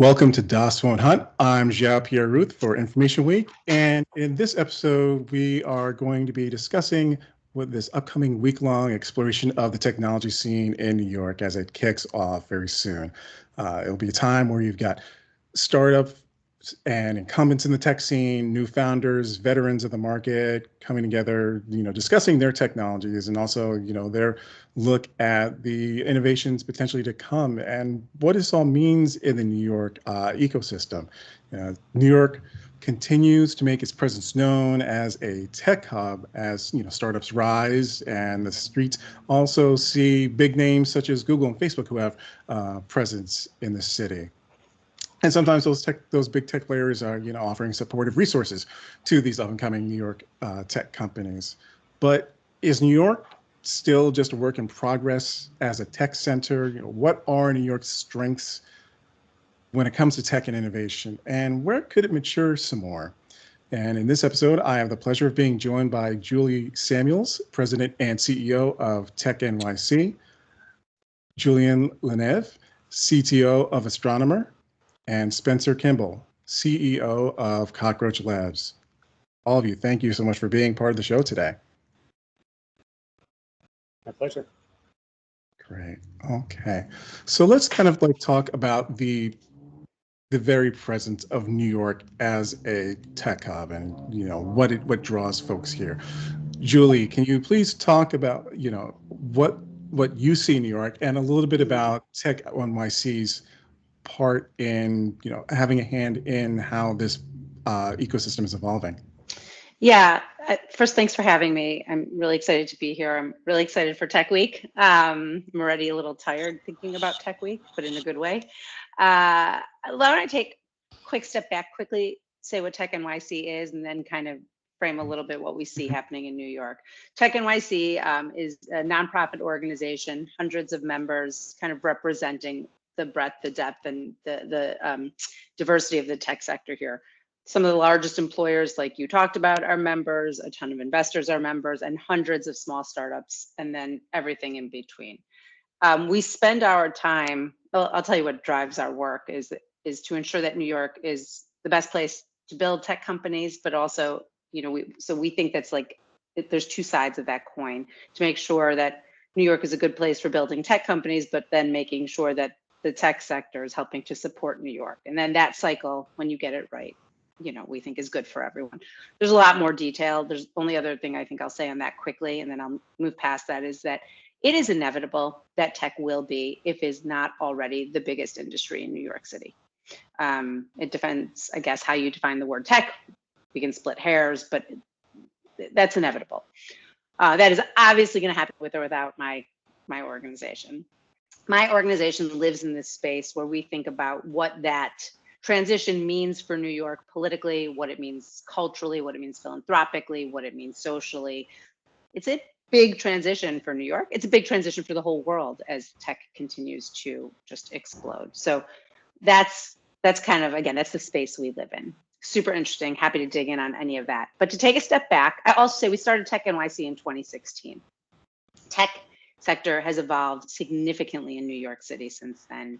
Welcome to Das Won't Hunt. I'm Xiao Pierre Ruth for Information Week, and in this episode, we are going to be discussing with this upcoming week-long exploration of the technology scene in New York as it kicks off very soon. It'll be a time where you've got startups and incumbents in the tech scene, new founders, veterans of the market coming together, discussing their technologies and also, their look at the innovations potentially to come and what this all means in the New York ecosystem. New York continues to make its presence known as a tech hub as startups rise, and the streets also see big names such as Google and Facebook who have presence in the city. And sometimes those big tech players are, offering supportive resources to these up-and-coming New York tech companies. But is New York still just a work in progress as a tech center? What are New York's strengths when it comes to tech and innovation, and where could it mature some more? And in this episode, I have the pleasure of being joined by Julie Samuels, President and CEO of Tech NYC, Julian LaNeve, CTO of Astronomer, and Spencer Kimball, CEO of Cockroach Labs. All of you, thank you so much for being part of the show today. My pleasure. Great. Okay. So let's kind of talk about the very presence of New York as a tech hub and what draws folks here. Julie, can you please talk about what you see in New York and a little bit about Tech NYC's part in having a hand in how this ecosystem is evolving? Yeah, first, thanks for having me. I'm really excited to be here. I'm really excited for Tech Week. I'm already a little tired thinking about Tech Week, but in a good way. Why don't I take a quick step back, quickly say what Tech NYC is, and then kind of frame a little bit what we see happening in New York. Tech NYC is a nonprofit organization, hundreds of members, kind of representing the breadth, the depth, and the diversity of the tech sector here. Some of the largest employers, like you talked about, are members, a ton of investors are members, and hundreds of small startups, and then everything in between. We spend our time, I'll tell you what drives our work, is to ensure that New York is the best place to build tech companies, but also, we think that's there's two sides of that coin, to make sure that New York is a good place for building tech companies, but then making sure that the tech sector is helping to support New York. And then that cycle, when you get it right, we think is good for everyone. There's a lot more detail. There's only other thing I think I'll say on that quickly, and then I'll move past that, is that it is inevitable that tech will be, if is not already, the biggest industry in New York City. It depends, I guess, how you define the word tech. We can split hairs, but that's inevitable. That is obviously going to happen with or without my organization. My organization lives in this space where we think about what that transition means for New York politically, what it means culturally, what it means philanthropically, what it means socially. It's a big transition for New York. It's a big transition for the whole world as tech continues to just explode. So that's kind of, again, that's the space we live in. Super interesting. Happy to dig in on any of that. But to take a step back, I also say we started Tech NYC in 2016. Tech sector has evolved significantly in New York City since then.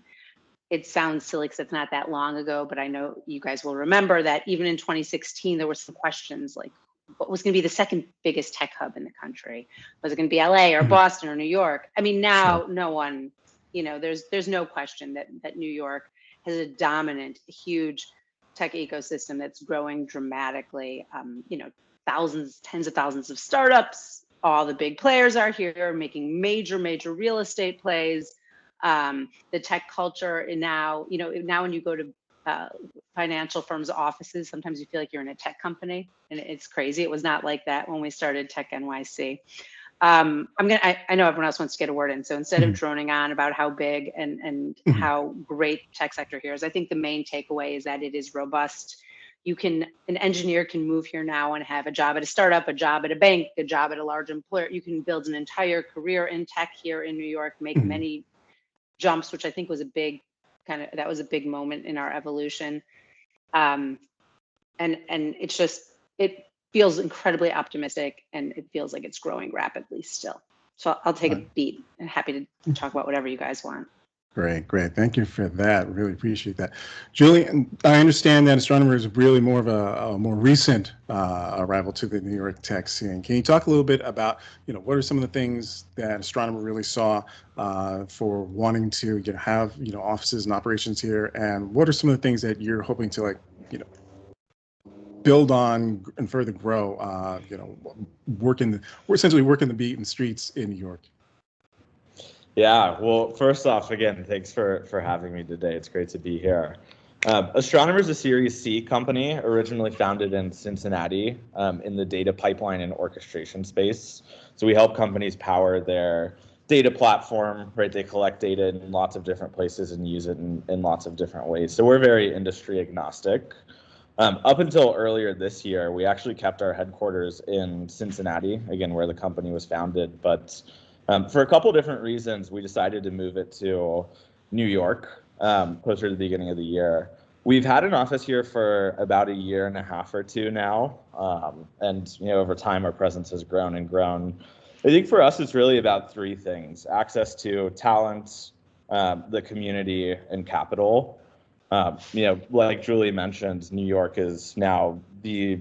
It sounds silly because it's not that long ago, but I know you guys will remember that even in 2016, there were some questions like, what was going to be the second biggest tech hub in the country? Was it going to be LA or Boston or New York? I mean, now sure. No one, there's no question that New York has a dominant, huge tech ecosystem that's growing dramatically. Thousands, tens of thousands of startups. All the big players are here making major real estate plays. The tech culture now, now when you go to financial firms' offices, sometimes you feel like you're in a tech company, and it's crazy. It was not like that when we started Tech NYC. I know everyone else wants to get a word in, so instead of droning on about how big and how great tech sector here is, I think the main takeaway is that it is robust. An engineer can move here now and have a job at a startup, a job at a bank, a job at a large employer. You can build an entire career in tech here in New York, make many jumps, which I think was a big moment in our evolution. And it feels incredibly optimistic, and it feels like it's growing rapidly still. So I'll take a beat and happy to talk about whatever you guys want. Great, great. Thank you for that. Really appreciate that. Julie, I understand that Astronomer is really more of a more recent arrival to the New York tech scene. Can you talk a little bit about, what are some of the things that Astronomer really saw for wanting to have, offices and operations here? And what are some of the things that you're hoping to build on and further grow, we're essentially working the beat and streets in New York? Yeah, well, first off, again, thanks for having me today. It's great to be here. Astronomer is a Series C company, originally founded in Cincinnati in the data pipeline and orchestration space. So we help companies power their data platform, right? They collect data in lots of different places and use it in lots of different ways. So we're very industry agnostic. Up until earlier this year, we actually kept our headquarters in Cincinnati, again, where the company was founded. But for a couple different reasons, we decided to move it to New York closer to the beginning of the year. We've had an office here for about a year and a half or two now. And over time, our presence has grown and grown. I think for us, it's really about three things: access to talent, the community, and capital. Like Julie mentioned, New York is now the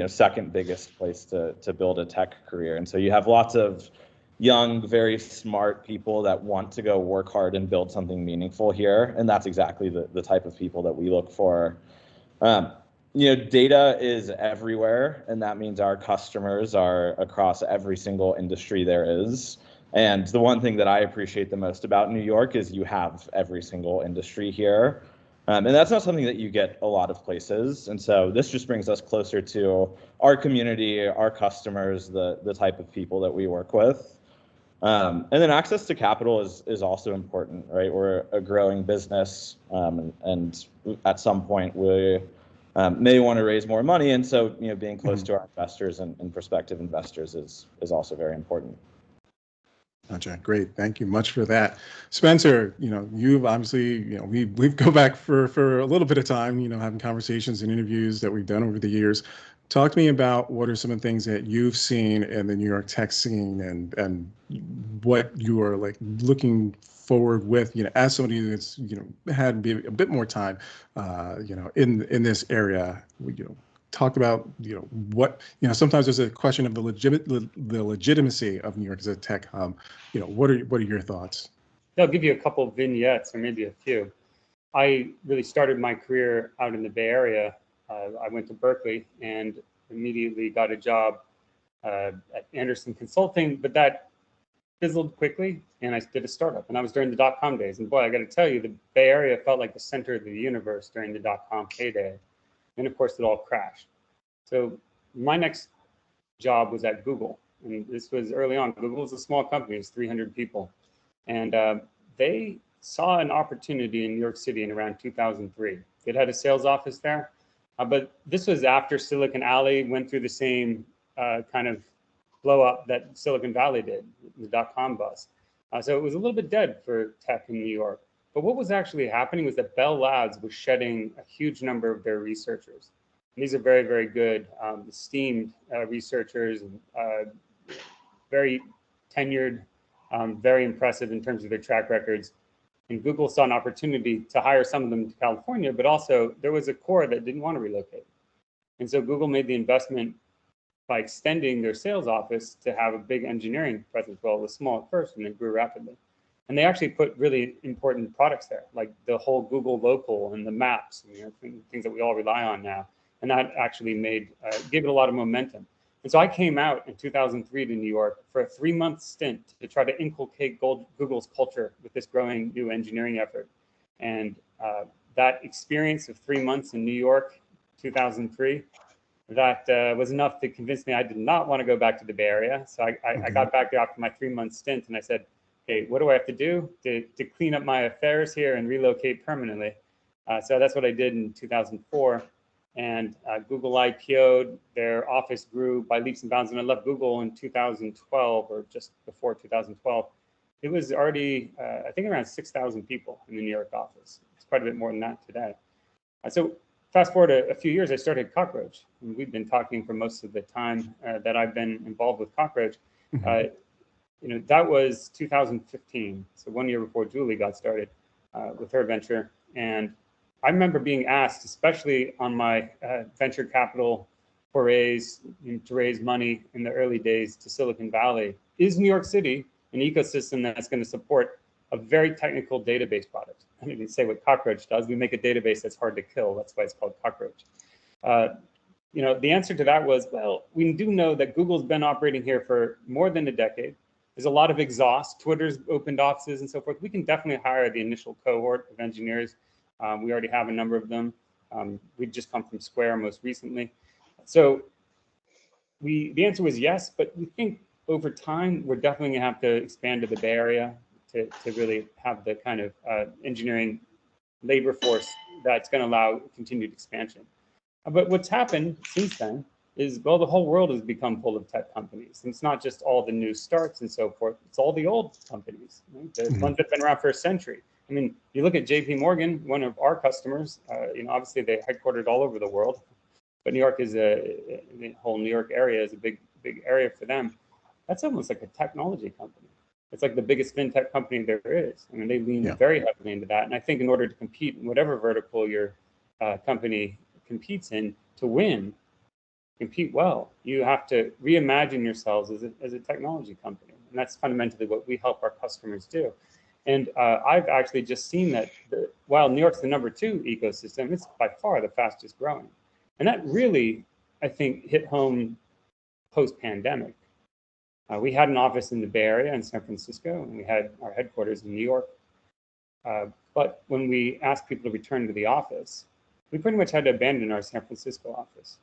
second biggest place to build a tech career. And so you have lots of young, very smart people that want to go work hard and build something meaningful here. And that's exactly the type of people that we look for. Data is everywhere, and that means our customers are across every single industry there is. And the one thing that I appreciate the most about New York is you have every single industry here. And that's not something that you get a lot of places. And so this just brings us closer to our community, our customers, the type of people that we work with. And then access to capital is also important, right? We're a growing business, and at some point we may want to raise more money. And so, being close to our investors and prospective investors is also very important. Gotcha. Great. Thank you much for that. Spencer, you've obviously, we've go back for a little bit of time, having conversations and interviews that we've done over the years. Talk to me about what are some of the things that you've seen in the New York tech scene and what you are looking forward with, as somebody that's, had a bit more time, in this area. Talk about what sometimes there's a question of the legitimacy of New York as a tech hub. What are your thoughts? I'll give you a couple of vignettes, or maybe a few. I really started my career out in the Bay Area. I went to Berkeley and immediately got a job at Anderson Consulting, but that fizzled quickly, and I did a startup, and that was during the dot-com days. And boy, I got to tell you, the Bay Area felt like the center of the universe during the dot-com heyday. And of course, it all crashed. So my next job was at Google, and this was early on. Google was a small company; it's 300 people, and they saw an opportunity in New York City in around 2003. It had a sales office there, but this was after Silicon Alley went through the same kind of blow up that Silicon Valley did, the dot-com bust. So it was a little bit dead for tech in New York. But what was actually happening was that Bell Labs was shedding a huge number of their researchers. And these are very, very good, esteemed researchers, very tenured, very impressive in terms of their track records. And Google saw an opportunity to hire some of them to California, but also there was a core that didn't want to relocate. And so Google made the investment by extending their sales office to have a big engineering presence. Well, it was small at first and it grew rapidly. And they actually put really important products there, like the whole Google Local and the maps, things that we all rely on now. And that actually gave it a lot of momentum. And so I came out in 2003 to New York for a 3-month stint to try to inculcate Google's culture with this growing new engineering effort. And that experience of 3 months in New York, 2003, that was enough to convince me I did not want to go back to the Bay Area. So I got back there after my 3-month stint, and I said, okay, what do I have to do to clean up my affairs here and relocate permanently? So that's what I did in 2004. And Google IPO'd, their office grew by leaps and bounds. And I left Google in 2012 or just before 2012. It was already, I think, around 6,000 people in the New York office. It's quite a bit more than that today. So fast forward a few years, I started Cockroach. And we've been talking for most of the time that I've been involved with Cockroach. That was 2015, so 1 year before Julie got started. with her venture. And I remember being asked, especially on my venture capital forays to raise money in the early days to Silicon Valley, is New York City an ecosystem that's going to support a very technical database product? I didn't say what Cockroach does. We make a database that's hard to kill. That's why it's called Cockroach. The answer to that was, well, we do know that Google's been operating here for more than a decade. There's a lot of exhaust. Twitter's opened offices and so forth. We can definitely hire the initial cohort of engineers. We already have a number of them. We've just come from Square most recently. So the answer was yes, but we think over time, we're definitely gonna have to expand to the Bay Area to really have the kind of engineering labor force that's gonna allow continued expansion. But what's happened since then is, well, the whole world has become full of tech companies. And it's not just all the new starts and so forth, it's all the old companies, right? The ones that have been around for a century. I mean, you look at JP Morgan, one of our customers, obviously they're headquartered all over the world, but New York is the whole New York area is a big area for them. That's almost like a technology company. It's like the biggest fintech company there is. I mean, they lean very heavily into that. And I think in order to compete in whatever vertical your company competes in, to win, compete well, you have to reimagine yourselves as a technology company. And that's fundamentally what we help our customers do. And I've actually just seen that while New York's the #2 ecosystem, it's by far the fastest growing. And that really, I think, hit home post-pandemic. We had an office in the Bay Area in San Francisco, and we had our headquarters in New York. But when we asked people to return to the office, we pretty much had to abandon our San Francisco office.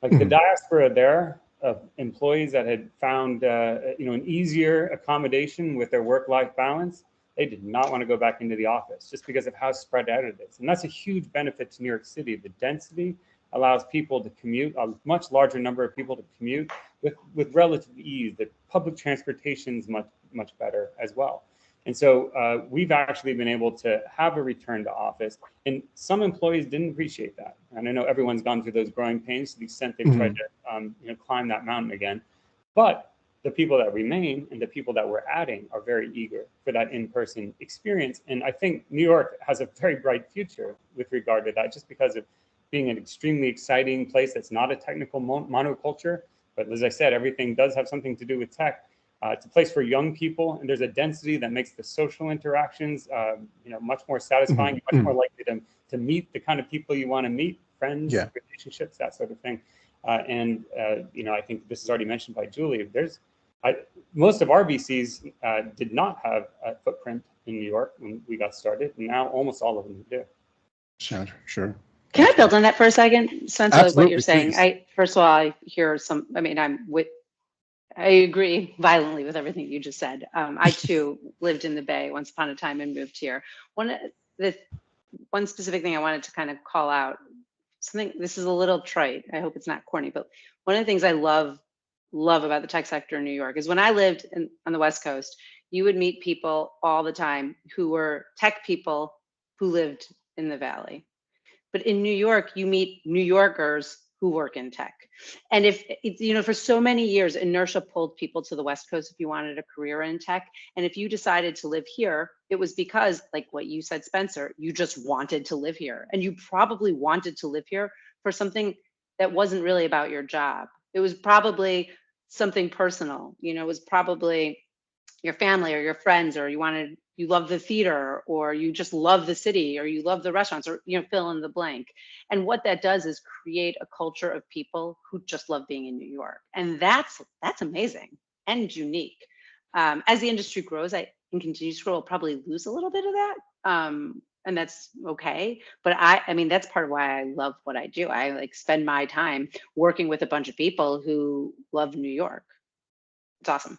Like the diaspora there of employees that had found an easier accommodation with their work-life balance, they did not want to go back into the office just because of how spread out it is. And that's a huge benefit to New York City. The density allows people to commute, a much larger number of people to commute with relative ease. The public transportation is much better as well. And so we've actually been able to have a return to office, and some employees didn't appreciate that. And I know everyone's gone through those growing pains to the extent they've tried to climb that mountain again. But the people that remain and the people that we're adding are very eager for that in-person experience. And I think New York has a very bright future with regard to that, just because of being an extremely exciting place that's not a technical monoculture. But as I said, everything does have something to do with tech. It's a place for young people, and there's a density that makes the social interactions, much more satisfying, much more likely to meet the kind of people you want to meet, friends, relationships, that sort of thing. I think this is already mentioned by Julie. Most of our VCs did not have a footprint in New York when we got started, and now almost all of them do. Sure. Can I build on that for a second, Spencer? Absolutely, What you're saying. please. First of all, I hear I agree violently with everything you just said. I too lived in the Bay once upon a time and moved here. One specific thing I wanted to kind of call out, this is a little trite, I hope it's not corny, but one of the things I love about the tech sector in New York is when I lived on the West Coast, you would meet people all the time who were tech people who lived in the Valley. But in New York, you meet New Yorkers who work in tech. And for so many years, inertia pulled people to the West Coast if you wanted a career in tech. And if you decided to live here, it was because, like what you said, Spencer, you just wanted to live here. And you probably wanted to live here for something that wasn't really about your job. It was probably something personal. It was probably your family or your friends, or you love the theater, or you just love the city, or you love the restaurants, or fill in the blank. And what that does is create a culture of people who just love being in New York, and that's amazing and unique. As the industry grows, and continues to grow, we'll probably lose a little bit of that, and that's okay. But I mean, that's part of why I love what I do. I spend my time working with a bunch of people who love New York. It's awesome.